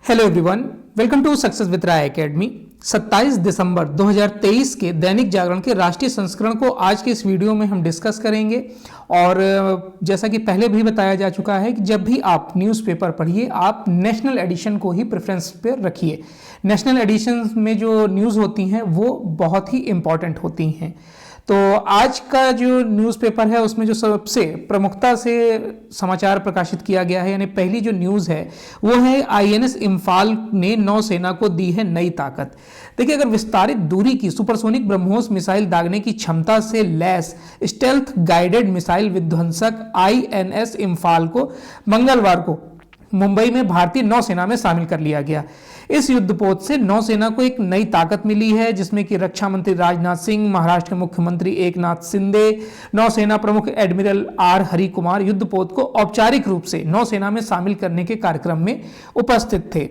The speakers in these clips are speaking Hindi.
Hello everyone, welcome to success with Rai academy. 27 दिसंबर 2023 के दैनिक जागरण के राष्ट्रीय संस्करण को आज के इस वीडियो में हम डिस्कस करेंगे। और जैसा कि पहले भी बताया जा चुका है कि जब भी आप न्यूज़पेपर पढ़िए आप नेशनल एडिशन को ही प्रेफरेंस पे रखिए। नेशनल एडिशन में जो न्यूज़ होती हैं वो बहुत ही इम्पॉर्टेंट होती हैं। तो आज का जो न्यूज़पेपर है उसमें जो सबसे प्रमुखता से समाचार प्रकाशित किया गया है, यानी पहली जो न्यूज़ है वो है आईएनएस इम्फाल ने नौसेना को दी है नई ताकत। देखिए, अगर विस्तारित दूरी की सुपरसोनिक ब्रह्मोस मिसाइल दागने की क्षमता से लैस स्टेल्थ गाइडेड मिसाइल विध्वंसक आईएनएस इम्फाल को मंगलवार को मुंबई में भारतीय नौसेना में शामिल कर लिया गया। इस युद्धपोत से नौसेना को एक नई ताकत मिली है, जिसमें कि रक्षा मंत्री राजनाथ सिंह, महाराष्ट्र के मुख्यमंत्री एकनाथ शिंदे, नौसेना प्रमुख एडमिरल आर हरि कुमार युद्धपोत को औपचारिक रूप से नौसेना में शामिल करने के कार्यक्रम में उपस्थित थे।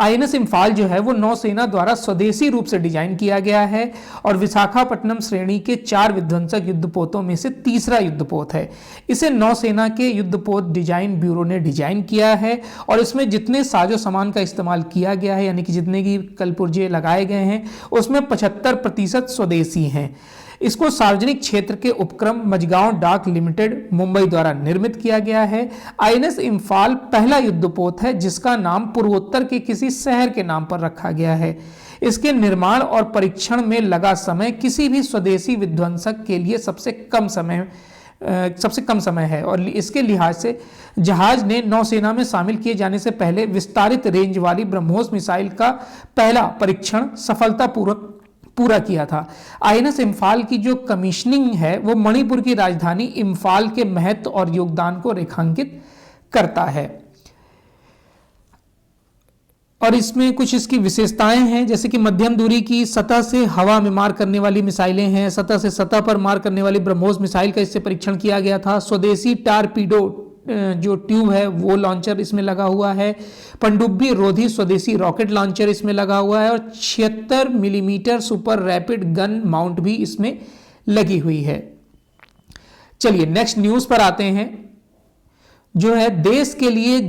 आईएनएस इम्फाल जो है वो नौसेना द्वारा स्वदेशी रूप से डिजाइन किया गया है और विशाखापट्टनम श्रेणी के 4 विध्वंसक युद्धपोतों में से तीसरा युद्धपोत है। इसे नौसेना के युद्धपोत डिजाइन ब्यूरो ने डिजाइन किया है और इसमें जितने साजो सामान का इस्तेमाल किया गया है, यानी कि जितने की कलपुर्जे लगाए गए हैं, उसमें 75% स्वदेशी हैं। इसको सार्वजनिक क्षेत्र के उपक्रम मझगांव डाक लिमिटेड मुंबई द्वारा निर्मित किया गया है। आईएनएस इम्फाल पहला युद्धपोत है जिसका नाम पूर्वोत्तर के किसी शहर के नाम पर रखा गया है। इसके निर्माण और परीक्षण में लगा समय किसी भी स्वदेशी विध्वंसक के लिए सबसे कम समय है और इसके लिहाज से जहाज ने नौसेना में शामिल किए जाने से पहले विस्तारित रेंज वाली ब्रह्मोस मिसाइल का पहला परीक्षण सफलतापूर्वक पूरा किया था। आईएनएस इम्फाल की जो कमीशनिंग है वो मणिपुर की राजधानी इम्फाल के महत्व और योगदान को रेखांकित करता है। और इसमें कुछ इसकी विशेषताएं हैं, जैसे कि मध्यम दूरी की सतह से हवा में मार करने वाली मिसाइलें हैं। सतह से सतह पर मार करने वाली ब्रह्मोस मिसाइल का इससे परीक्षण किया गया था। स्वदेशी टारपीडो जो ट्यूब है वो लॉन्चर इसमें लगा हुआ है। पनडुब्बी रोधी स्वदेशी रॉकेट लॉन्चर इसमें लगा हुआ है और 76 millimetre super rapid gun mount भी इसमें लगी हुई है। चलिए नेक्स्ट न्यूज पर आते हैं, जो है देश के लिए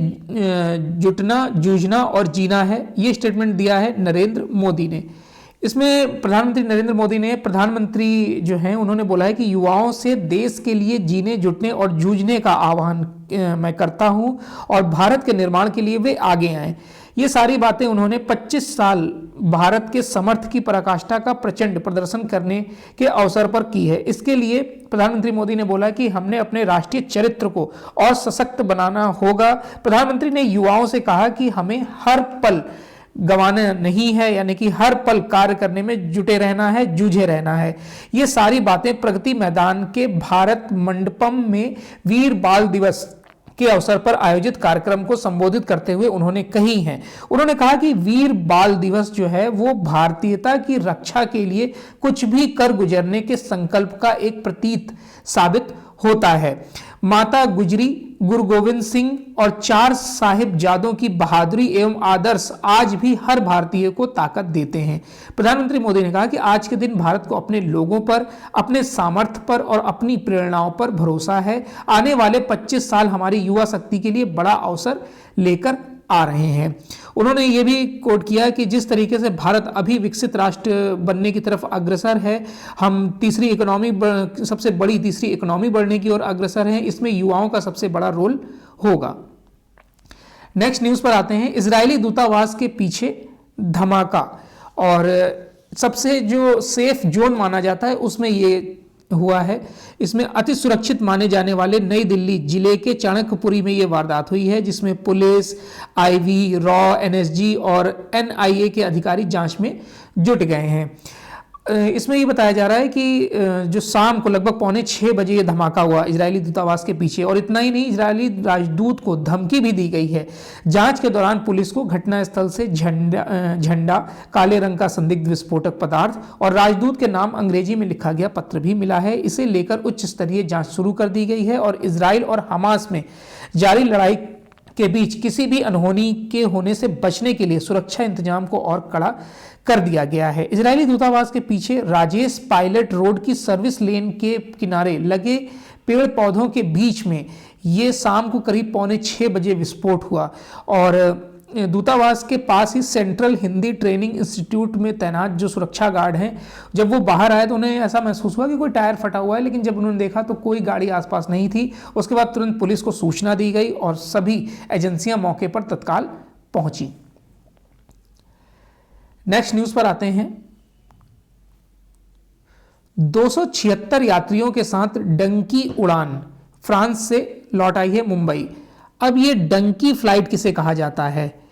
जुटना, जूझना और जीना है। ये स्टेटमेंट दिया है नरेंद्र मोदी ने। इसमें प्रधानमंत्री नरेंद्र मोदी ने, प्रधानमंत्री जो हैं उन्होंने बोला है कि युवाओं से देश के लिए जीने, जुटने और जूझने का आह्वान मैं करता हूं और भारत के निर्माण के लिए वे आगे आएं। ये सारी बातें उन्होंने 25 साल भारत के समर्थ की पराकाष्ठा का प्रचंड प्रदर्शन करने के अवसर पर की है। इसके लिए प्रधानमंत्री मोदी ने बोला कि हमने अपने राष्ट्रीय चरित्र को और सशक्त बनाना होगा। प्रधानमंत्री ने युवाओं से कहा कि हमें हर पल गंवाना नहीं है, यानी कि हर पल कार्य करने में जुटे रहना है, जूझे रहना है। ये सारी बातें प्रगति मैदान के भारत मंडपम में वीर बाल दिवस के अवसर पर आयोजित कार्यक्रम को संबोधित करते हुए उन्होंने कही हैं। उन्होंने कहा कि वीर बाल दिवस जो है वो भारतीयता की रक्षा के लिए कुछ भी कर गुजरने के संकल्प का एक प्रतीक साबित होता है। माता गुजरी, गुरु गोविंद सिंह और 4 साहिबजादों की बहादुरी एवं आदर्श आज भी हर भारतीय को ताकत देते हैं। प्रधानमंत्री मोदी ने कहा कि आज के दिन भारत को अपने लोगों पर, अपने सामर्थ्य पर और अपनी प्रेरणाओं पर भरोसा है। आने वाले 25 साल हमारी युवा शक्ति के लिए बड़ा अवसर लेकर आ रहे हैं। उन्होंने ये भी कोट किया कि जिस तरीके से भारत अभी विकसित राष्ट्र बनने की तरफ अग्रसर है, हम सबसे बड़ी तीसरी इकोनॉमी बढ़ने की ओर अग्रसर हैं, इसमें युवाओं का सबसे बड़ा रोल होगा। नेक्स्ट न्यूज पर आते हैं, इजरायली दूतावास के पीछे धमाका। और सबसे जो सेफ जोन माना जाता है उसमें ये हुआ है। इसमें अति सुरक्षित माने जाने वाले नई दिल्ली जिले के चाणक्यपुरी में ये वारदात हुई है, जिसमें पुलिस, आईवी, रॉ, एनएसजी और एनआईए के अधिकारी जांच में जुट गए हैं। इसमें ये बताया जा रहा है कि जो शाम को लगभग 5:45 बजे ये धमाका हुआ इजरायली दूतावास के पीछे। और इतना ही नहीं, इजरायली राजदूत को धमकी भी दी गई है। जांच के दौरान पुलिस को घटनास्थल से झंडा, काले रंग का संदिग्ध विस्फोटक पदार्थ और राजदूत के नाम अंग्रेजी में लिखा गया पत्र भी मिला है। इसे लेकर उच्च स्तरीय जांच शुरू कर दी गई है और इजराइल और हमास में जारी लड़ाई के बीच किसी भी अनहोनी के होने से बचने के लिए सुरक्षा इंतजाम को और कड़ा कर दिया गया है। इजरायली दूतावास के पीछे राजेश पायलट रोड की सर्विस लेन के किनारे लगे पेड़ पौधों के बीच में ये शाम को करीब 5:45 बजे विस्फोट हुआ और दूतावास के पास ही सेंट्रल हिंदी ट्रेनिंग इंस्टीट्यूट में तैनात जो सुरक्षा गार्ड हैं, जब वो बाहर आए तो उन्हें ऐसा महसूस हुआ कि कोई टायर फटा हुआ है, लेकिन जब उन्होंने देखा तो कोई गाड़ी आसपास नहीं थी। उसके बाद तुरंत पुलिस को सूचना दी गई और सभी एजेंसियां मौके पर तत्काल पहुंची। नेक्स्ट न्यूज पर आते हैं। 276 यात्रियों के साथ डंकी उड़ान फ्रांस से लौट आई है मुंबई। अब ये डंकी फ्लाइट किसे कहा जाता है?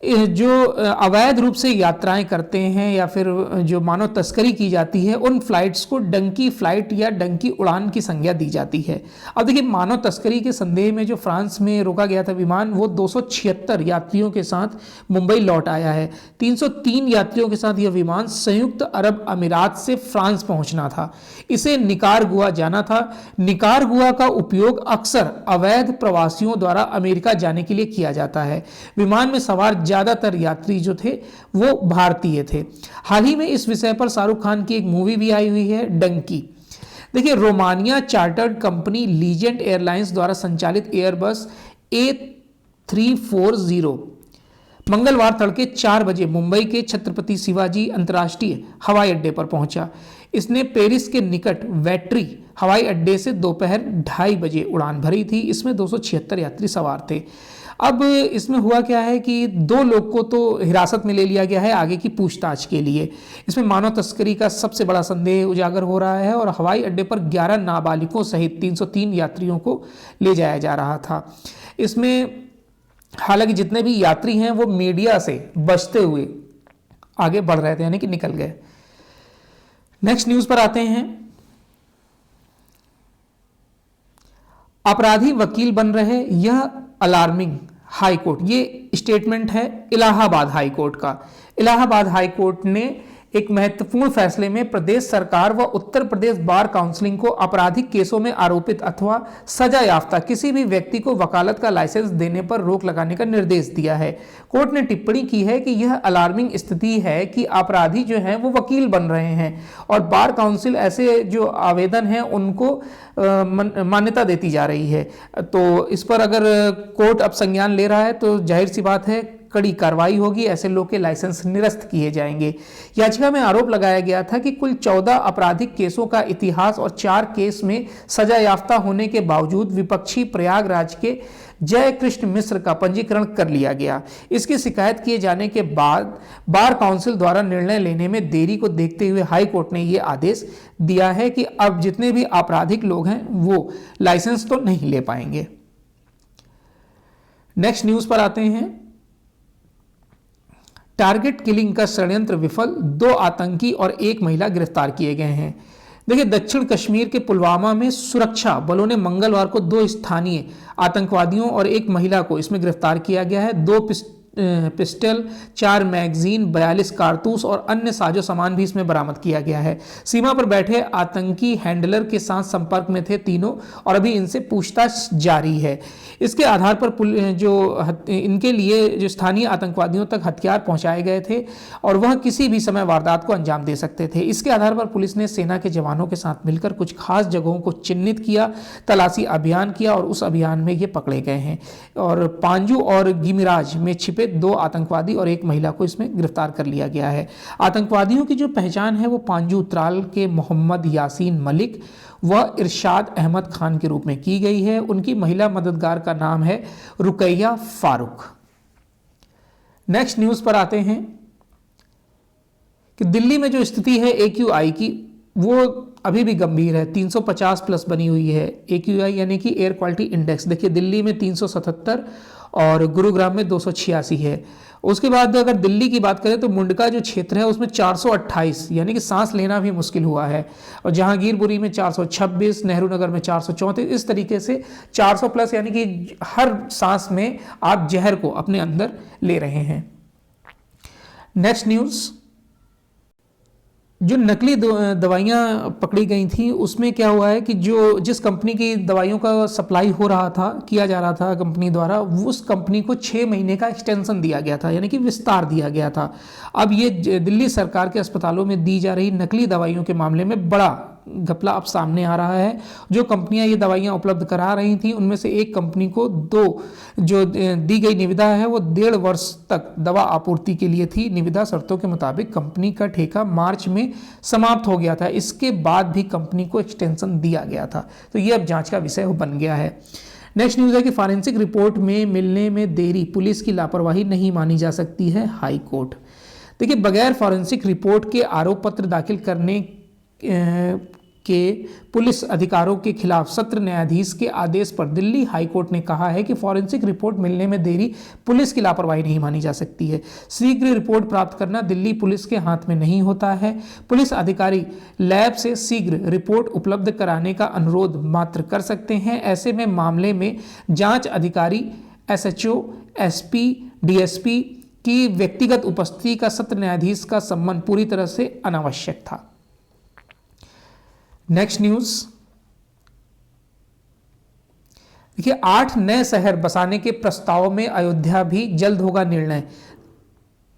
जो अवैध रूप से यात्राएं करते हैं या फिर जो मानव तस्करी की जाती है, उन फ्लाइट्स को डंकी फ्लाइट या डंकी उड़ान की संज्ञा दी जाती है। अब देखिए, मानव तस्करी के संदेह में जो फ्रांस में रोका गया था विमान, वो 276 यात्रियों के साथ मुंबई लौट आया है। 303 यात्रियों के साथ यह विमान संयुक्त अरब अमीरात से फ्रांस पहुंचना था। इसे निकारागुआ जाना था। निकारागुआ का उपयोग अक्सर अवैध प्रवासियों द्वारा अमेरिका जाने के लिए किया जाता है। विमान में सवार ज्यादातर यात्री जो थे वो भारतीय थे। हाल ही में इस विषय पर शाहरुख खान की एक मूवी भी आई हुई है, डंकी। देखिए, Romania chartered company legend airlines द्वारा संचालित एयरबस A340 मंगलवार तड़के 4 बजे मुंबई के छत्रपति शिवाजी अंतर्राष्ट्रीय हवाई अड्डे पर पहुंचा। इसने पेरिस के निकट वैट्री हवाई अड्डे से दोपहर 2:30 बजे उड़ान भरी थी। इसमें 276 यात्री सवार थे। अब इसमें हुआ क्या है कि 2 लोग को तो हिरासत में ले लिया गया है आगे की पूछताछ के लिए। इसमें मानव तस्करी का सबसे बड़ा संदेह उजागर हो रहा है और हवाई अड्डे पर 11 नाबालिगों सहित 303 यात्रियों को ले जाया जा रहा था। इसमें हालांकि जितने भी यात्री हैं वो मीडिया से बचते हुए आगे बढ़ रहे थे, यानी कि निकल गए। नेक्स्ट न्यूज पर आते हैं। अपराधी वकील बन रहे, यह अलार्मिंग। हाई कोर्ट, ये स्टेटमेंट है इलाहाबाद हाई कोर्ट का। इलाहाबाद हाई कोर्ट ने एक महत्वपूर्ण फैसले में प्रदेश सरकार व उत्तर प्रदेश बार काउंसिलिंग को आपराधिक केसों में आरोपित अथवा सजा याफ्ता किसी भी व्यक्ति को वकालत का लाइसेंस देने पर रोक लगाने का निर्देश दिया है। कोर्ट ने टिप्पणी की है कि यह अलार्मिंग स्थिति है कि अपराधी जो हैं वो वकील बन रहे हैं और बार काउंसिल ऐसे जो आवेदन हैं उनको मान्यता देती जा रही है। तो इस पर अगर कोर्ट अब संज्ञान ले रहा है तो जाहिर सी बात है कड़ी कार्रवाई होगी, ऐसे लोग के लाइसेंस निरस्त किए जाएंगे। याचिका में आरोप लगाया गया था कि कुल 14 आपराधिक केसों का इतिहास और 4 केस में सजा याफ्ता होने के बावजूद विपक्षी प्रयागराज के जय कृष्ण मिश्र का पंजीकरण कर लिया गया। इसकी शिकायत किए जाने के बाद बार काउंसिल द्वारा निर्णय लेने में देरी को देखते हुए हाई कोर्ट ने यह आदेश दिया है कि अब जितने भी आपराधिक लोग हैं वो लाइसेंस तो नहीं ले पाएंगे। नेक्स्ट न्यूज पर आते हैं। टारगेट किलिंग का षड्यंत्र विफल, 2 आतंकी और 1 महिला गिरफ्तार किए गए हैं। देखिए, दक्षिण कश्मीर के पुलवामा में सुरक्षा बलों ने मंगलवार को 2 स्थानीय आतंकवादियों और 1 महिला को इसमें गिरफ्तार किया गया है। 2 पिस्टल, 4 मैगजीन, 42 कारतूस और अन्य साजो सामान भी इसमें बरामद किया गया है। सीमा पर बैठे आतंकी हैंडलर के साथ संपर्क में थे तीनों और अभी इनसे पूछताछ जारी है। इसके आधार पर इनके लिए जो स्थानीय आतंकवादियों तक हथियार पहुंचाए गए थे और वह किसी भी समय वारदात को अंजाम दे सकते थे। इसके आधार पर पुलिस ने सेना के जवानों के साथ मिलकर कुछ खास जगहों को चिन्हित किया, तलाशी अभियान किया और उस अभियान में ये पकड़े गए हैं। और पांजू और गिमिराज में छिपे 2 आतंकवादी और 1 महिला को इसमें गिरफ्तार कर लिया गया है। आतंकवादियों की जो पहचान है वो पांजू त्राल के मोहम्मद यासीन मलिक व इरशाद अहमद खान के रूप में की गई है। उनकी महिला मददगार का नाम है रुकैया फारूक। नेक्स्ट न्यूज पर आते हैं कि दिल्ली में जो स्थिति है AQI की वो अभी भी गंभीर है। 350 प्लस बनी हुई है AQI यानी कि एयर क्वालिटी इंडेक्स। देखिए, दिल्ली में 377 और गुरुग्राम में 286 है। उसके बाद अगर दिल्ली की बात करें तो मुंडका जो क्षेत्र है उसमें 428 यानी कि सांस लेना भी मुश्किल हुआ है। और जहांगीरपुरी में 426, नेहरू नगर में 434, इस तरीके से 400 प्लस यानी कि हर सांस में आप जहर को अपने अंदर ले रहे हैं। नेक्स्ट न्यूज़, जो नकली दवाइयाँ पकड़ी गई थी उसमें क्या हुआ है कि जिस कंपनी की दवाइयों का सप्लाई हो रहा था, किया जा रहा था कंपनी द्वारा, उस कंपनी को 6 महीने का एक्सटेंशन दिया गया था, यानी कि विस्तार दिया गया था। अब ये दिल्ली सरकार के अस्पतालों में दी जा रही नकली दवाइयों के मामले में बड़ा घपला अब सामने आ रहा है। जो कंपनियां ये दवाइयां उपलब्ध करा रही थी उनमें से एक कंपनी को जो दी गई निविदा है वो 1.5 वर्ष तक दवा आपूर्ति के लिए थी। निविदा शर्तों के मुताबिक कंपनी का ठेका मार्च में समाप्त हो गया था, इसके बाद भी कंपनी को एक्सटेंशन दिया गया था। तो ये अब जांच का विषय बन गया है। नेक्स्ट न्यूज़ है कि फॉरेंसिक रिपोर्ट में मिलने में देरी, पुलिस की लापरवाही नहीं मानी जा सकती है, हाई कोर्ट। देखिए, बगैर फॉरेंसिक रिपोर्ट के आरोप पत्र दाखिल करने के पुलिस अधिकारों के खिलाफ सत्र न्यायाधीश के आदेश पर दिल्ली हाई कोर्ट ने कहा है कि फॉरेंसिक रिपोर्ट मिलने में देरी पुलिस की लापरवाही नहीं मानी जा सकती है। शीघ्र रिपोर्ट प्राप्त करना दिल्ली पुलिस के हाथ में नहीं होता है। पुलिस अधिकारी लैब से शीघ्र रिपोर्ट उपलब्ध कराने का अनुरोध मात्र कर सकते हैं। ऐसे में मामले में जांच अधिकारी, एसएचओ, एसपी, डीएसपी की व्यक्तिगत उपस्थिति का सत्र न्यायाधीश का सम्मान पूरी तरह से अनावश्यक था। नेक्स्ट न्यूज देखिए, 8 नए शहर बसाने के प्रस्ताव में अयोध्या भी जल्द होगा निर्णय।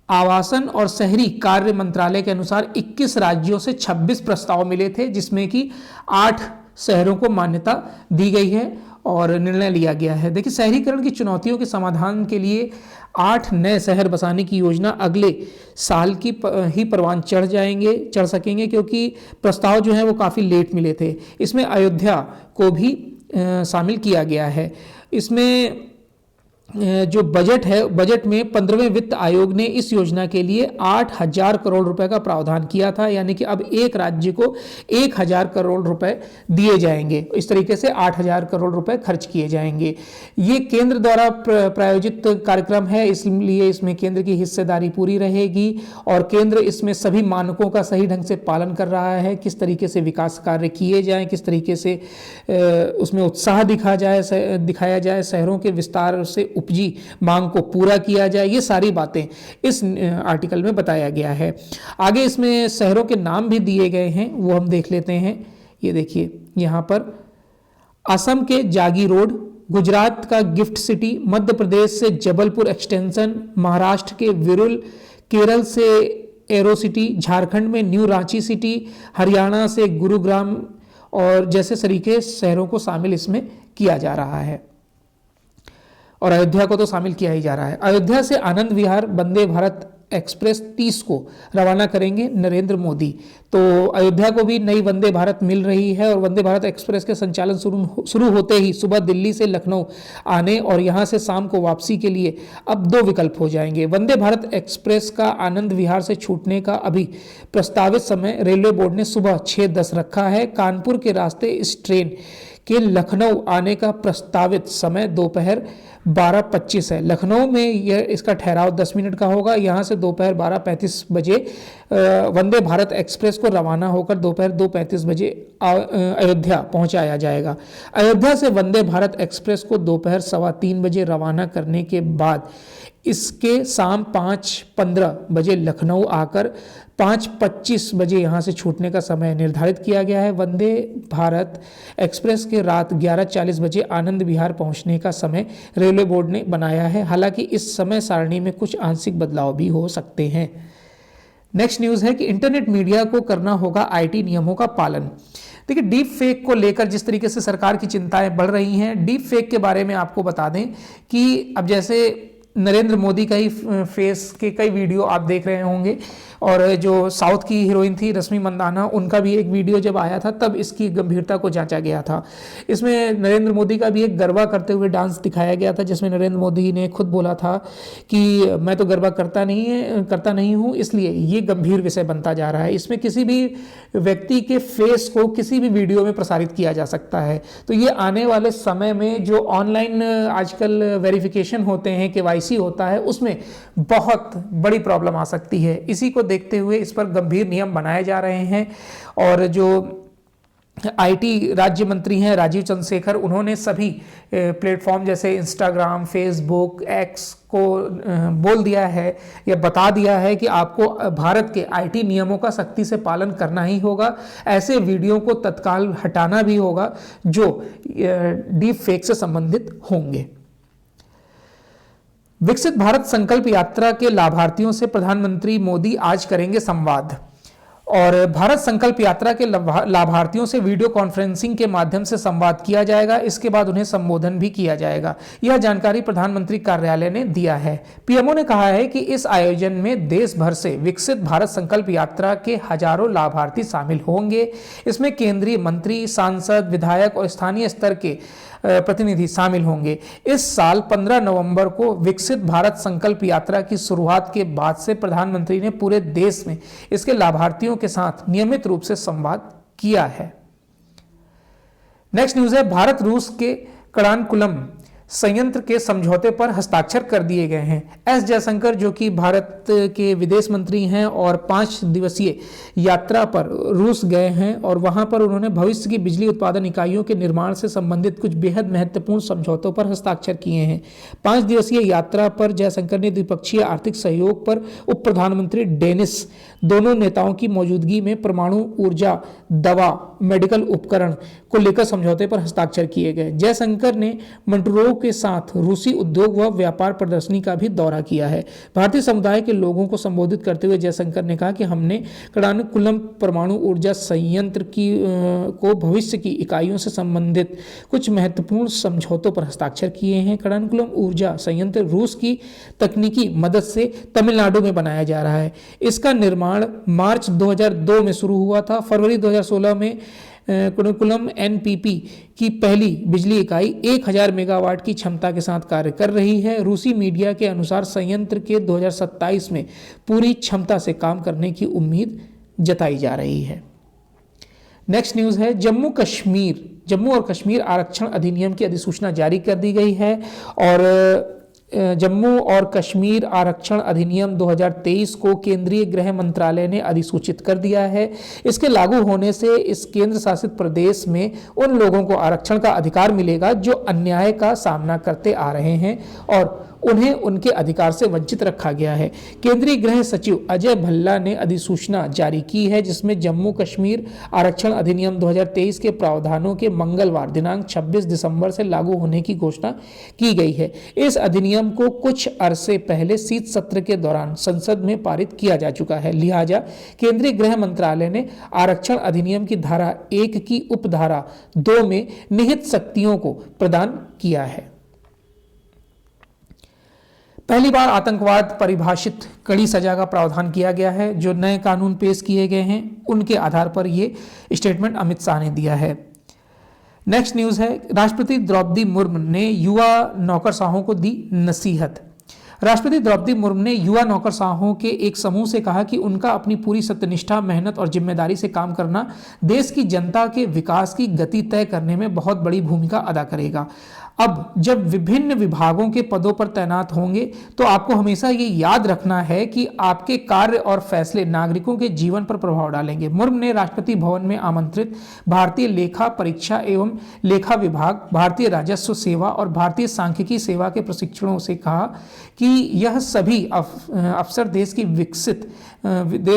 आवासन और शहरी कार्य मंत्रालय के अनुसार 21 राज्यों से 26 प्रस्ताव मिले थे, जिसमें कि 8 शहरों को मान्यता दी गई है और निर्णय लिया गया है। देखिए, शहरीकरण की चुनौतियों के समाधान के लिए 8 नए शहर बसाने की योजना अगले साल की ही परवान चढ़ सकेंगे, क्योंकि प्रस्ताव जो है वो काफ़ी लेट मिले थे। इसमें अयोध्या को भी शामिल किया गया है। इसमें जो बजट है, बजट में 15वें वित्त आयोग ने इस योजना के लिए 8,000 करोड़ रुपए का प्रावधान किया था, यानी कि अब एक राज्य को 1,000 करोड़ रुपए दिए जाएंगे। इस तरीके से 8,000 करोड़ रुपए खर्च किए जाएंगे। ये केंद्र द्वारा प्रायोजित कार्यक्रम है, इसलिए इसमें केंद्र की हिस्सेदारी पूरी रहेगी और केंद्र इसमें सभी मानकों का सही ढंग से पालन कर रहा है। किस तरीके से विकास कार्य किए जाएं, किस तरीके से उसमें उत्साह दिखाया जाए, शहरों के विस्तार से उपजी मांग को पूरा किया जाए, ये सारी बातें इस आर्टिकल में बताया गया है। आगे इसमें शहरों के नाम भी दिए गए हैं, वो हम देख लेते हैं। ये देखिए, यहाँ पर असम के जागी रोड, गुजरात का गिफ्ट सिटी, मध्य प्रदेश से जबलपुर एक्सटेंशन, महाराष्ट्र के विरुल, केरल से एरो सिटी, झारखंड में न्यू रांची सिटी, हरियाणा से गुरुग्राम और जैसे तरीके शहरों को शामिल इसमें किया जा रहा है और अयोध्या को तो शामिल किया ही जा रहा है। अयोध्या से आनंद विहार वंदे भारत एक्सप्रेस 30 को रवाना करेंगे नरेंद्र मोदी। तो अयोध्या को भी नई वंदे भारत मिल रही है और वंदे भारत एक्सप्रेस के संचालन शुरू होते ही सुबह दिल्ली से लखनऊ आने और यहां से शाम को वापसी के लिए अब 2 विकल्प हो जाएंगे। वंदे भारत एक्सप्रेस का आनंद विहार से छूटने का अभी प्रस्तावित समय रेलवे बोर्ड ने सुबह 6:10 रखा है। कानपुर के रास्ते इस ट्रेन के लखनऊ आने का प्रस्तावित समय दोपहर 12:25 है। लखनऊ में यह इसका ठहराव 10 मिनट का होगा। यहाँ से दोपहर 12:35 बजे वंदे भारत एक्सप्रेस को रवाना होकर दोपहर 2:35 बजे अयोध्या पहुँचाया जाएगा। अयोध्या से वंदे भारत एक्सप्रेस को दोपहर 3:15 बजे रवाना करने के बाद इसके शाम 5:15 बजे लखनऊ आकर 5:25 बजे यहाँ से छूटने का समय निर्धारित किया गया है। वंदे भारत एक्सप्रेस के रात 11:40 बजे आनंद विहार पहुँचने का समय रेलवे बोर्ड ने बनाया है। हालांकि इस समय सारणी में कुछ आंशिक बदलाव भी हो सकते हैं। नेक्स्ट न्यूज़ है कि इंटरनेट मीडिया को करना होगा आईटी नियमों का पालन। देखिए, डीप फेक को लेकर जिस तरीके से सरकार की चिंताएं बढ़ रही हैं, डीप फेक के बारे में आपको बता दें कि अब जैसे नरेंद्र मोदी का ही फेस के कई वीडियो आप देख रहे होंगे और जो साउथ की हीरोइन थी रश्मि मंदाना, उनका भी एक वीडियो जब आया था तब इसकी गंभीरता को जांचा गया था। इसमें नरेंद्र मोदी का भी एक गरबा करते हुए डांस दिखाया गया था, जिसमें नरेंद्र मोदी ने खुद बोला था कि मैं तो गरबा करता नहीं हूँ, इसलिए ये गंभीर विषय बनता जा रहा है। इसमें किसी भी व्यक्ति के फेस को किसी भी वीडियो में प्रसारित किया जा सकता है। तो ये आने वाले समय में जो ऑनलाइन आजकल वेरिफिकेशन होते हैं, केवाईसी होता है, उसमें बहुत बड़ी प्रॉब्लम आ सकती है। इसी को देखते हुए इस पर गंभीर नियम बनाए जा रहे हैं और जो आईटी राज्य मंत्री हैं राजीव चंद्रशेखर, उन्होंने सभी प्लेटफॉर्म जैसे इंस्टाग्राम, फेसबुक, एक्स को बोल दिया है या बता दिया है कि आपको भारत के आईटी नियमों का सख्ती से पालन करना ही होगा। ऐसे वीडियो को तत्काल हटाना भी होगा जो डीप फेक से संबंधित होंगे। विकसित भारत संकल्प यात्रा के लाभार्थियों से प्रधानमंत्री मोदी आज करेंगे संवाद और भारत संकल्प यात्रा के लाभार्थियों से वीडियो कॉन्फ्रेंसिंग के माध्यम से संवाद किया जाएगा। इसके बाद उन्हें संबोधन भी किया जाएगा। यह जानकारी प्रधानमंत्री कार्यालय ने दिया है। पीएमओ ने कहा है कि इस आयोजन में देश भर से विकसित भारत संकल्प यात्रा के हजारों लाभार्थी शामिल होंगे। इसमें केंद्रीय मंत्री, सांसद, विधायक और स्थानीय स्तर के प्रतिनिधि शामिल होंगे। इस साल 15 नवंबर को विकसित भारत संकल्प यात्रा की शुरुआत के बाद से प्रधानमंत्री ने पूरे देश में इसके लाभार्थियों के साथ नियमित रूप से संवाद किया है। नेक्स्ट न्यूज है, भारत रूस के कड़ानकुलम संयंत्र के समझौते पर हस्ताक्षर कर दिए गए हैं। एस जयशंकर, जो कि भारत के विदेश मंत्री हैं और 5 दिवसीय यात्रा पर रूस गए हैं और वहां पर उन्होंने भविष्य की बिजली उत्पादन इकाइयों के निर्माण से संबंधित कुछ बेहद महत्वपूर्ण समझौतों पर हस्ताक्षर किए हैं। 5 दिवसीय यात्रा पर जयशंकर ने द्विपक्षीय आर्थिक सहयोग पर उप प्रधानमंत्री डेनिस दोनों नेताओं की मौजूदगी में परमाणु ऊर्जा, दवा, मेडिकल उपकरण को लेकर समझौते पर हस्ताक्षर किए गए। जयशंकर ने मंटूरोव के साथ रूसी उद्योग व व्यापार प्रदर्शनी का भी दौरा किया है। भारतीय समुदाय के लोगों को संबोधित करते हुए जयशंकर ने कहा कि हमने कड़ानकुलम परमाणु ऊर्जा संयंत्र को भविष्य की इकाइयों से संबंधित कुछ महत्वपूर्ण समझौतों पर हस्ताक्षर किए हैं। कड़ानकुलम ऊर्जा संयंत्र रूस की तकनीकी मदद से तमिलनाडु में बनाया जा रहा है। इसका निर्माण मार्च 2002 में शुरू हुआ था। फरवरी 2016 में कड़ानकुलम एनपीपी की पहली बिजली इकाई 1000 मेगावाट की क्षमता के साथ कार्य कर रही है। रूसी मीडिया के अनुसार संयंत्र के 2027 में पूरी क्षमता से काम करने की उम्मीद जताई जा रही है। नेक्स्ट न्यूज है, जम्मू और कश्मीर आरक्षण अधिनियम की अधिसूचना जारी कर दी गई है और जम्मू और कश्मीर आरक्षण अधिनियम 2023 को केंद्रीय गृह मंत्रालय ने अधिसूचित कर दिया है। इसके लागू होने से इस केंद्र शासित प्रदेश में उन लोगों को आरक्षण का अधिकार मिलेगा जो अन्याय का सामना करते आ रहे हैं और उन्हें उनके अधिकार से वंचित रखा गया है। केंद्रीय गृह सचिव अजय भल्ला ने अधिसूचना जारी की है जिसमें जम्मू कश्मीर आरक्षण अधिनियम 2023 के प्रावधानों के मंगलवार दिनांक 26 दिसंबर से लागू होने की घोषणा की गई है। इस अधिनियम को कुछ अरसे पहले शीत सत्र के दौरान संसद में पारित किया जा चुका है। लिहाजा केंद्रीय गृह मंत्रालय ने आरक्षण अधिनियम की धारा 1 की उपधारा 2 में निहित शक्तियों को प्रदान किया है। पहली बार आतंकवाद परिभाषित कड़ी सजा का प्रावधान किया गया है। जो नए कानून पेश किए गए हैं उनके आधार पर यह स्टेटमेंट अमित शाह ने दिया है। नेक्स्ट न्यूज है, राष्ट्रपति द्रौपदी मुर्मू ने युवा नौकरशाहों को दी नसीहत। राष्ट्रपति द्रौपदी मुर्मू ने युवा नौकरशाहों के एक समूह से कहा कि उनका अपनी पूरी सत्यनिष्ठा, मेहनत और जिम्मेदारी से काम करना देश की जनता के विकास की गति तय करने में बहुत बड़ी भूमिका अदा करेगा। अब जब विभिन्न विभागों के पदों पर तैनात होंगे तो आपको हमेशा ये याद रखना है कि आपके कार्य और फैसले नागरिकों के जीवन पर प्रभाव डालेंगे। मुर्मू ने राष्ट्रपति भवन में आमंत्रित भारतीय लेखा परीक्षा एवं लेखा विभाग, भारतीय राजस्व सेवा और भारतीय सांख्यिकी सेवा के प्रशिक्षुओं से कहा कि यह सभी अफसर देश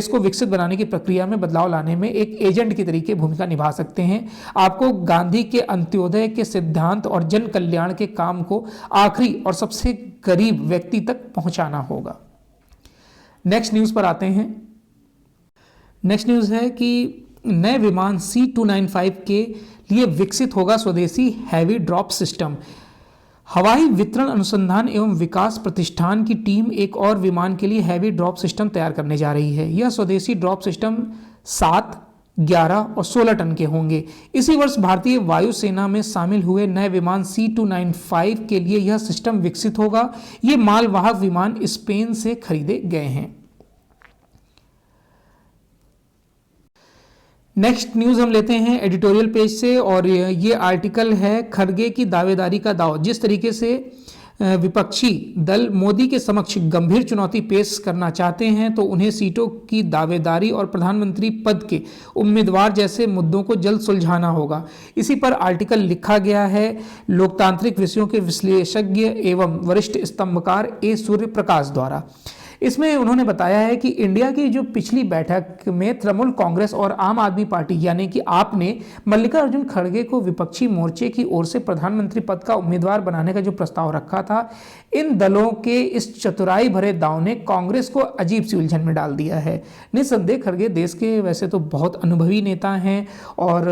को विकसित बनाने की प्रक्रिया में बदलाव लाने में एक एजेंट की तरीके भूमिका निभा सकते हैं। आपको गांधी के अंत्योदय के सिद्धांत और जन कल्याण के काम को आखिरी और सबसे गरीब व्यक्ति तक पहुंचाना होगा। नेक्स्ट न्यूज पर आते हैं। नेक्स्ट न्यूज है कि नए विमान C295 के लिए विकसित होगा स्वदेशी हैवी ड्रॉप सिस्टम। हवाई वितरण अनुसंधान एवं विकास प्रतिष्ठान की टीम एक और विमान के लिए हैवी ड्रॉप सिस्टम तैयार करने जा रही है। यह स्वदेशी ड्रॉप सिस्टम 7, 11 और 16 टन के होंगे। इसी वर्ष भारतीय वायुसेना में शामिल हुए नए विमान C295 के लिए यह सिस्टम विकसित होगा। ये मालवाहक विमान स्पेन से खरीदे गए हैं। नेक्स्ट न्यूज हम लेते हैं एडिटोरियल पेज से और ये आर्टिकल है खड़गे की दावेदारी का दाव। जिस तरीके से विपक्षी दल मोदी के समक्ष गंभीर चुनौती पेश करना चाहते हैं तो उन्हें सीटों की दावेदारी और प्रधानमंत्री पद के उम्मीदवार जैसे मुद्दों को जल्द सुलझाना होगा। इसी पर आर्टिकल लिखा गया है लोकतांत्रिक विषयों के विश्लेषज्ञ एवं वरिष्ठ स्तंभकार ए सूर्य प्रकाश द्वारा। इसमें उन्होंने बताया है कि इंडिया की जो पिछली बैठक में तृणमूल कांग्रेस और आम आदमी पार्टी यानी कि आप ने मल्लिकार्जुन खड़गे को विपक्षी मोर्चे की ओर से प्रधानमंत्री पद का उम्मीदवार बनाने का जो प्रस्ताव रखा था, इन दलों के इस चतुराई भरे दांव ने कांग्रेस को अजीब सी उलझन में डाल दिया है। निस्संदेह खड़गे देश के वैसे तो बहुत अनुभवी नेता हैं और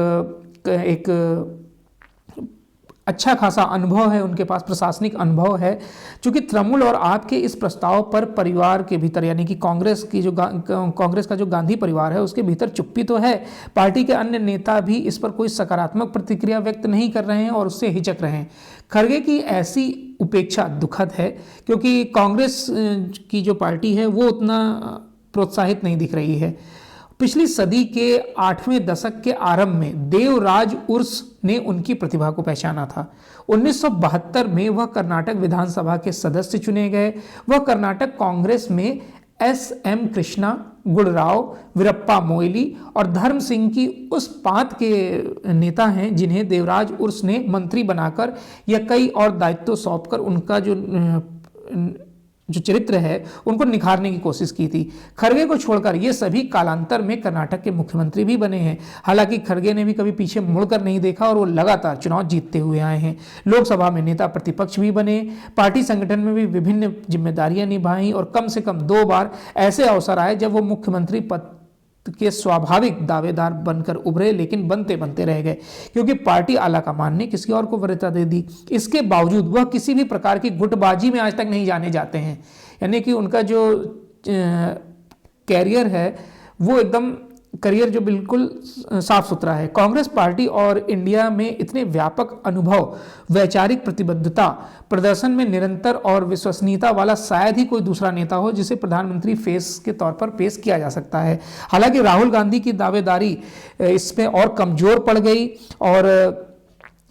एक अच्छा खासा अनुभव है उनके पास, प्रशासनिक अनुभव है। चूंकि तृणमूल और आपके इस प्रस्ताव पर परिवार के भीतर यानी कि कांग्रेस का जो गांधी परिवार है उसके भीतर चुप्पी तो है, पार्टी के अन्य नेता भी इस पर कोई सकारात्मक प्रतिक्रिया व्यक्त नहीं कर रहे हैं और उससे हिचक रहे हैं। खड़गे की ऐसी उपेक्षा दुखद है क्योंकि कांग्रेस की जो पार्टी है वो उतना प्रोत्साहित नहीं दिख रही है। पिछली सदी के 8वें दशक के आरंभ में देवराज उर्स ने उनकी प्रतिभा को पहचाना था। 1972 में वह कर्नाटक विधानसभा के सदस्य चुने गए। वह कर्नाटक कांग्रेस में एस.एम. कृष्णा, गुड़राव, वीरप्पा मोइली और धर्म सिंह की उस पांत के नेता हैं जिन्हें देवराज उर्स ने मंत्री बनाकर या कई और दायित्व सौंपकर उनका जो चरित्र है उनको निखारने की कोशिश की थी। खड़गे को छोड़कर ये सभी कालांतर में कर्नाटक के मुख्यमंत्री भी बने हैं। हालांकि खड़गे ने भी कभी पीछे मुड़कर नहीं देखा और वो लगातार चुनाव जीतते हुए आए हैं। लोकसभा में नेता प्रतिपक्ष भी बने, पार्टी संगठन में भी विभिन्न जिम्मेदारियां निभाई और कम से कम 2 बार ऐसे अवसर आए जब वो मुख्यमंत्री पद के स्वाभाविक दावेदार बनकर उभरे, लेकिन बनते बनते रह गए क्योंकि पार्टी आलाकमान ने किसी और को वरीयता दे दी। इसके बावजूद वह किसी भी प्रकार की गुटबाजी में आज तक नहीं जाने जाते हैं, यानी कि उनका जो कैरियर है वो एकदम करियर जो बिल्कुल साफ सुथरा है। कांग्रेस पार्टी और इंडिया में इतने व्यापक अनुभव, वैचारिक प्रतिबद्धता, प्रदर्शन में निरंतर और विश्वसनीयता वाला शायद ही कोई दूसरा नेता हो जिसे प्रधानमंत्री फेस के तौर पर पेश किया जा सकता है। हालांकि राहुल गांधी की दावेदारी इसमें और कमजोर पड़ गई और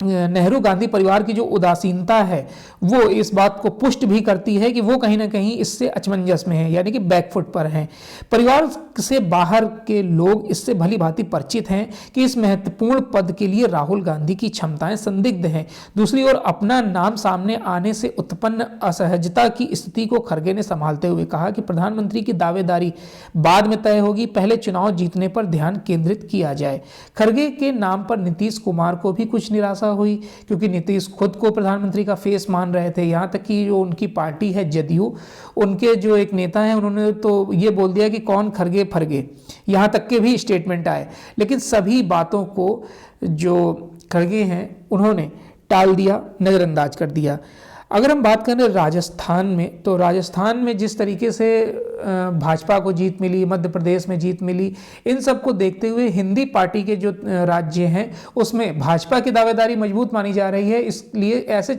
नेहरू गांधी परिवार की जो उदासीनता है वो इस बात को पुष्ट भी करती है कि वो कहीं ना कहीं इससे अचमंजस में है, यानी कि बैकफुट पर हैं। परिवार से बाहर के लोग इससे भली भांति परिचित हैं कि इस महत्वपूर्ण पद के लिए राहुल गांधी की क्षमताएं संदिग्ध हैं। दूसरी ओर अपना नाम सामने आने से उत्पन्न असहजता की स्थिति को खड़गे ने संभालते हुए कहा कि प्रधानमंत्री की दावेदारी बाद में तय होगी, पहले चुनाव जीतने पर ध्यान केंद्रित किया जाए। खड़गे के नाम पर नीतीश कुमार को भी कुछ निराशा हुई क्योंकि नीतीश खुद को प्रधानमंत्री का फेस मान रहे थे। यहां तक कि जो उनकी पार्टी है जदयू, उनके जो एक नेता हैं उन्होंने तो ये बोल दिया कि कौन खड़गे फरगे, यहां तक के भी स्टेटमेंट आए। लेकिन सभी बातों को जो खड़गे हैं उन्होंने टाल दिया, नजरअंदाज कर दिया। अगर हम बात करें राजस्थान में, तो राजस्थान में जिस तरीके से भाजपा को जीत मिली, मध्य प्रदेश में जीत मिली, इन सब को देखते हुए हिंदी पार्टी के जो राज्य हैं उसमें भाजपा की दावेदारी मजबूत मानी जा रही है। इसलिए ऐसे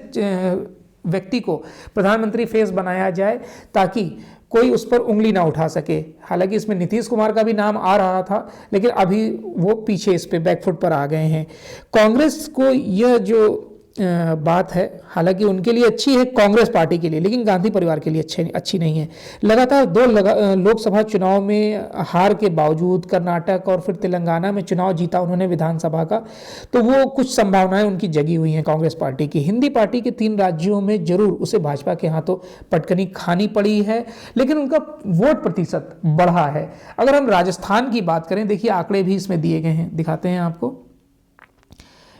व्यक्ति को प्रधानमंत्री फेस बनाया जाए ताकि कोई उस पर उंगली ना उठा सके। हालांकि इसमें नीतीश कुमार का भी नाम आ रहा था लेकिन अभी वो पीछे इस पे बैकफुट पर आ गए हैं। कांग्रेस को यह जो बात है हालांकि उनके लिए अच्छी है, कांग्रेस पार्टी के लिए, लेकिन गांधी परिवार के लिए अच्छी नहीं है। लगातार 2 लोकसभा चुनाव में हार के बावजूद कर्नाटक और फिर तेलंगाना में चुनाव जीता उन्होंने विधानसभा का, तो वो कुछ संभावनाएं उनकी जगी हुई हैं कांग्रेस पार्टी की। हिंदी पार्टी के 3 राज्यों में जरूर उसे भाजपा के हाथों पटकनी खानी पड़ी है, लेकिन उनका वोट प्रतिशत बढ़ा है। अगर हम राजस्थान की बात करें, देखिए आंकड़े भी इसमें दिए गए हैं, दिखाते हैं आपको।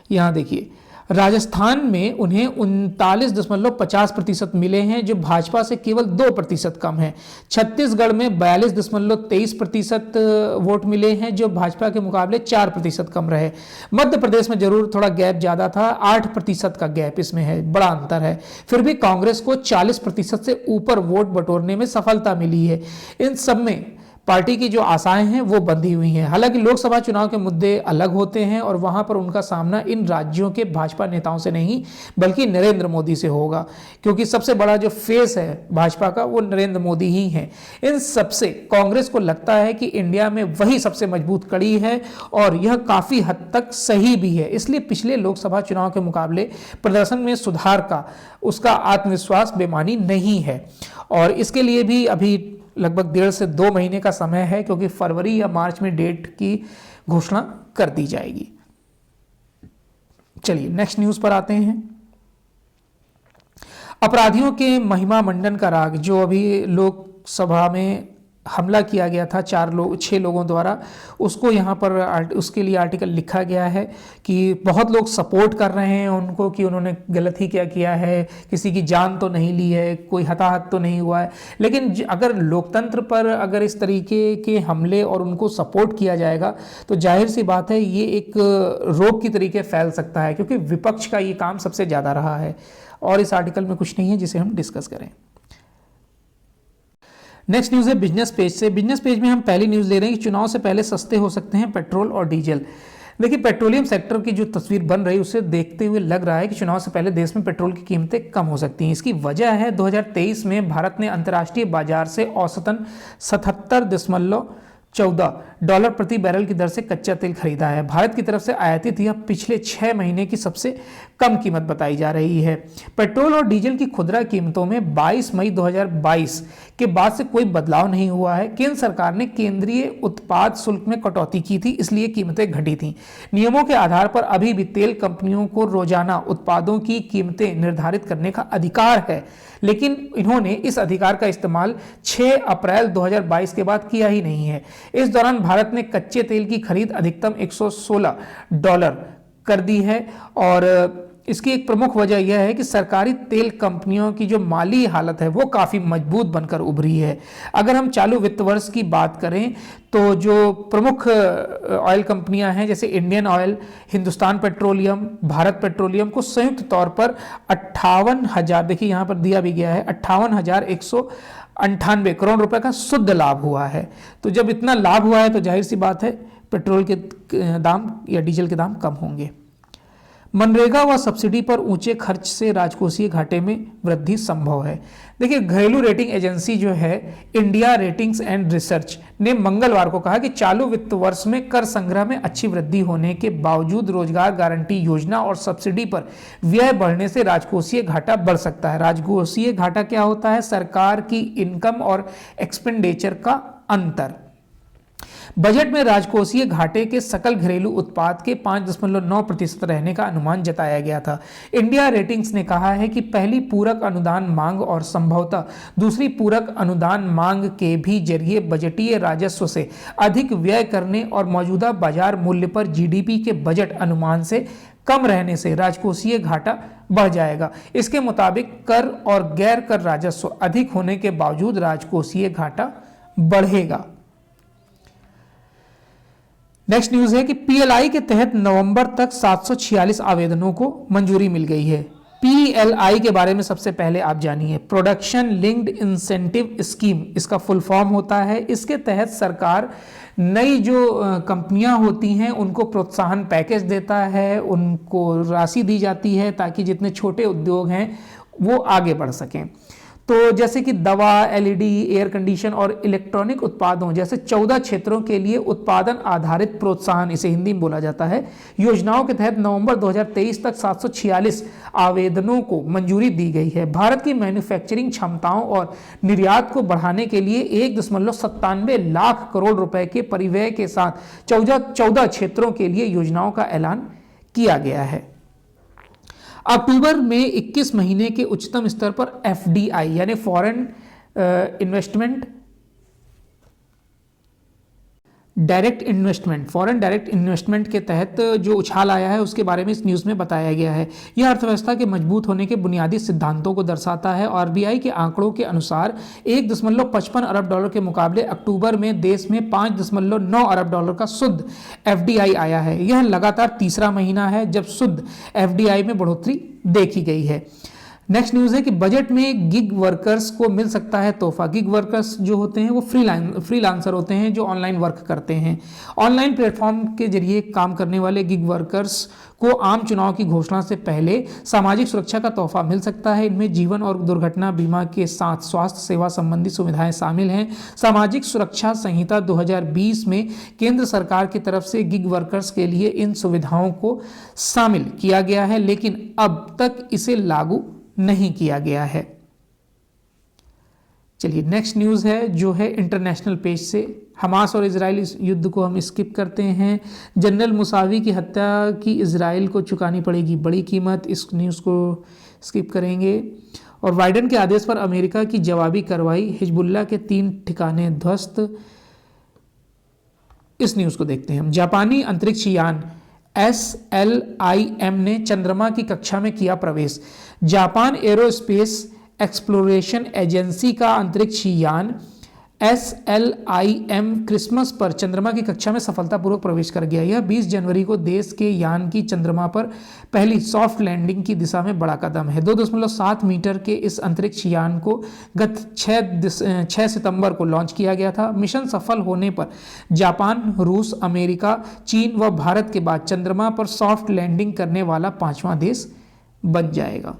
यहाँ देखिए राजस्थान में उन्हें 39.50% मिले हैं जो भाजपा से केवल 2% कम है। छत्तीसगढ़ में 42.23% वोट मिले हैं जो भाजपा के मुकाबले 4% कम रहे। मध्य प्रदेश में जरूर थोड़ा गैप ज़्यादा था, 8% का गैप इसमें है, बड़ा अंतर है। फिर भी कांग्रेस को 40% से ऊपर वोट बटोरने में सफलता मिली है। इन सब में पार्टी की जो आशाएं हैं वो बंधी हुई हैं। हालांकि लोकसभा चुनाव के मुद्दे अलग होते हैं और वहां पर उनका सामना इन राज्यों के भाजपा नेताओं से नहीं बल्कि नरेंद्र मोदी से होगा, क्योंकि सबसे बड़ा जो फेस है भाजपा का वो नरेंद्र मोदी ही हैं। इन सबसे कांग्रेस को लगता है कि इंडिया में वही सबसे मजबूत कड़ी है और यह काफी हद तक सही भी है। इसलिए पिछले लोकसभा चुनाव के मुकाबले प्रदर्शन में सुधार का उसका आत्मविश्वास बेमानी नहीं है और इसके लिए भी अभी लगभग 1.5 से 2 महीने का समय है, क्योंकि फरवरी या मार्च में डेट की घोषणा कर दी जाएगी। चलिए नेक्स्ट न्यूज पर आते हैं। अपराधियों के महिमा मंडन का राग जो अभी लोग सभा में हमला किया गया था 6 लोगों द्वारा, उसको यहाँ पर उसके लिए आर्टिकल लिखा गया है कि बहुत लोग सपोर्ट कर रहे हैं उनको कि उन्होंने गलत ही क्या किया है, किसी की जान तो नहीं ली है, कोई हताहत तो नहीं हुआ है। लेकिन अगर लोकतंत्र पर अगर इस तरीके के हमले और उनको सपोर्ट किया जाएगा तो जाहिर सी बात है ये एक रोग की तरीके फैल सकता है, क्योंकि विपक्ष का ये काम सबसे ज़्यादा रहा है और इस आर्टिकल में कुछ नहीं है जिसे हम डिस्कस करें। नेक्स्ट न्यूज़ है बिजनेस पेज से। बिजनेस पेज में हम पहली न्यूज़ ले रहे हैं कि चुनाव से पहले सस्ते हो सकते हैं पेट्रोल और डीजल। देखिए, पेट्रोलियम सेक्टर की जो तस्वीर बन रही है उसे देखते हुए लग रहा है कि चुनाव से पहले देश में पेट्रोल की कीमतें कम हो सकती हैं। इसकी वजह है 2023 में भारत ने अंतर्राष्ट्रीय बाजार से औसतन 77.14 डॉलर प्रति बैरल की दर से कच्चा तेल खरीदा है। भारत की तरफ से आयातित यह पिछले 6 महीने की सबसे कम कीमत बताई जा रही है। पेट्रोल और डीजल की खुदरा कीमतों में 22 मई 2022 के बाद से कोई बदलाव नहीं हुआ है। केंद्र सरकार ने केंद्रीय उत्पाद शुल्क में कटौती की थी, इसलिए कीमतें घटी थीं। नियमों के आधार पर अभी भी तेल कंपनियों को रोजाना उत्पादों की कीमतें निर्धारित करने का अधिकार है, लेकिन इन्होंने इस अधिकार का इस्तेमाल 6 अप्रैल 2022 के बाद किया ही नहीं है। इस दौरान भारत ने कच्चे तेल की खरीद अधिकतम $116 कर दी है और इसकी एक प्रमुख वजह यह है कि सरकारी तेल कंपनियों की जो माली हालत है वो काफ़ी मजबूत बनकर उभरी है। अगर हम चालू वित्त वर्ष की बात करें तो जो प्रमुख ऑयल कंपनियां हैं जैसे Indian oil, Hindustan petroleum, Bharat petroleum को संयुक्त तौर पर 58,000, देखिए यहाँ पर दिया भी गया है, 58,198 करोड़ रुपए का शुद्ध लाभ हुआ है। तो जब इतना लाभ हुआ है तो जाहिर सी बात है पेट्रोल के दाम या डीजल के दाम कम होंगे। मनरेगा व सब्सिडी पर ऊंचे खर्च से राजकोषीय घाटे में वृद्धि संभव है। देखिए, घरेलू रेटिंग एजेंसी जो है इंडिया रेटिंग्स एंड रिसर्च ने मंगलवार को कहा कि चालू वित्त वर्ष में कर संग्रह में अच्छी वृद्धि होने के बावजूद रोजगार गारंटी योजना और सब्सिडी पर व्यय बढ़ने से राजकोषीय घाटा बढ़ सकता है। राजकोषीय घाटा क्या होता है? सरकार की इनकम और एक्सपेंडिचर का अंतर। बजट में राजकोषीय घाटे के सकल घरेलू उत्पाद के 5.9% रहने का अनुमान जताया गया था। इंडिया रेटिंग्स ने कहा है कि पहली पूरक अनुदान मांग और संभवतः दूसरी पूरक अनुदान मांग के भी जरिए बजटीय राजस्व से अधिक व्यय करने और मौजूदा बाजार मूल्य पर जीडीपी के बजट अनुमान से कम रहने से राजकोषीय घाटा बढ़ जाएगा। इसके मुताबिक कर और गैर कर राजस्व अधिक होने के बावजूद राजकोषीय घाटा बढ़ेगा। नेक्स्ट न्यूज है कि पीएलआई के तहत नवंबर तक 746 आवेदनों को मंजूरी मिल गई है। पीएलआई के बारे में सबसे पहले आप जानिए। प्रोडक्शन लिंक्ड इंसेंटिव स्कीम इसका फुल फॉर्म होता है। इसके तहत सरकार नई जो कंपनियां होती हैं उनको प्रोत्साहन पैकेज देता है, उनको राशि दी जाती है ताकि जितने छोटे उद्योग हैं वो आगे बढ़ सकें। तो जैसे कि दवा, एलईडी, एयर कंडीशन और इलेक्ट्रॉनिक उत्पादों जैसे 14 क्षेत्रों के लिए उत्पादन आधारित प्रोत्साहन, इसे हिंदी में बोला जाता है, योजनाओं के तहत नवंबर 2023 तक 746 आवेदनों को मंजूरी दी गई है। भारत की मैन्युफैक्चरिंग क्षमताओं और निर्यात को बढ़ाने के लिए 1.97 लाख करोड़ रुपए के परिव्यय के साथ 14 क्षेत्रों के लिए योजनाओं का ऐलान किया गया है। अक्टूबर में 21 महीने के उच्चतम स्तर पर एफडीआई यानी फॉरेन डायरेक्ट इन्वेस्टमेंट के तहत जो उछाल आया है उसके बारे में इस न्यूज़ में बताया गया है। यह अर्थव्यवस्था के मजबूत होने के बुनियादी सिद्धांतों को दर्शाता है। आरबीआई के आंकड़ों के अनुसार 1.55 अरब डॉलर के मुकाबले अक्टूबर में देश में 5.9 अरब डॉलर का शुद्ध एफडीआई आया है। यह लगातार तीसरा महीना है जब शुद्ध एफडीआई में बढ़ोतरी देखी गई है। नेक्स्ट न्यूज़ है कि बजट में गिग वर्कर्स को मिल सकता है तोहफा। गिग वर्कर्स जो होते हैं वो फ्रीलांसर होते हैं जो ऑनलाइन वर्क करते हैं। ऑनलाइन प्लेटफॉर्म के जरिए काम करने वाले गिग वर्कर्स को आम चुनाव की घोषणा से पहले सामाजिक सुरक्षा का तोहफा मिल सकता है। इनमें जीवन और दुर्घटना बीमा के साथ स्वास्थ्य सेवा संबंधी सुविधाएं शामिल हैं। सामाजिक सुरक्षा संहिता 2020 में केंद्र सरकार की तरफ से गिग वर्कर्स के लिए इन सुविधाओं को शामिल किया गया है, लेकिन अब तक इसे लागू नहीं किया गया है। चलिए नेक्स्ट न्यूज़ है जो है इंटरनेशनल पेज से। हमास और इजराइल युद्ध को हम स्किप करते हैं। जनरल मुसावी की हत्या की इजराइल को चुकानी पड़ेगी बड़ी कीमत, इस न्यूज़ को स्किप करेंगे। और बाइडेन के आदेश पर अमेरिका की जवाबी कार्रवाई, हिजबुल्लाह के 3 ठिकाने ध्वस्त। इस न्यूज को देखते हैं हम। जापानी अंतरिक्ष यान SLIM ने चंद्रमा की कक्षा में किया प्रवेश। जापान एरोस्पेस एक्सप्लोरेशन एजेंसी का अंतरिक्ष यान SLIM क्रिसमस पर चंद्रमा की कक्षा में सफलतापूर्वक प्रवेश कर गया। यह 20 जनवरी को देश के यान की चंद्रमा पर पहली सॉफ्ट लैंडिंग की दिशा में बड़ा कदम है। 2.7 मीटर के इस अंतरिक्ष यान को गत 6 सितंबर को लॉन्च किया गया था। मिशन सफल होने पर जापान, रूस, अमेरिका, चीन व भारत के बाद चंद्रमा पर सॉफ्ट लैंडिंग करने वाला 5वां देश बन जाएगा।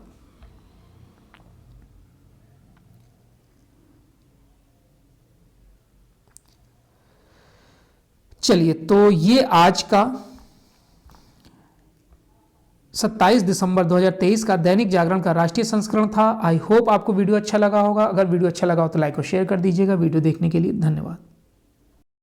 चलिए, तो ये आज का 27 दिसंबर 2023 का दैनिक जागरण का राष्ट्रीय संस्करण था। आई होप आपको वीडियो अच्छा लगा होगा। अगर वीडियो अच्छा लगा हो तो लाइक और शेयर कर दीजिएगा। वीडियो देखने के लिए धन्यवाद।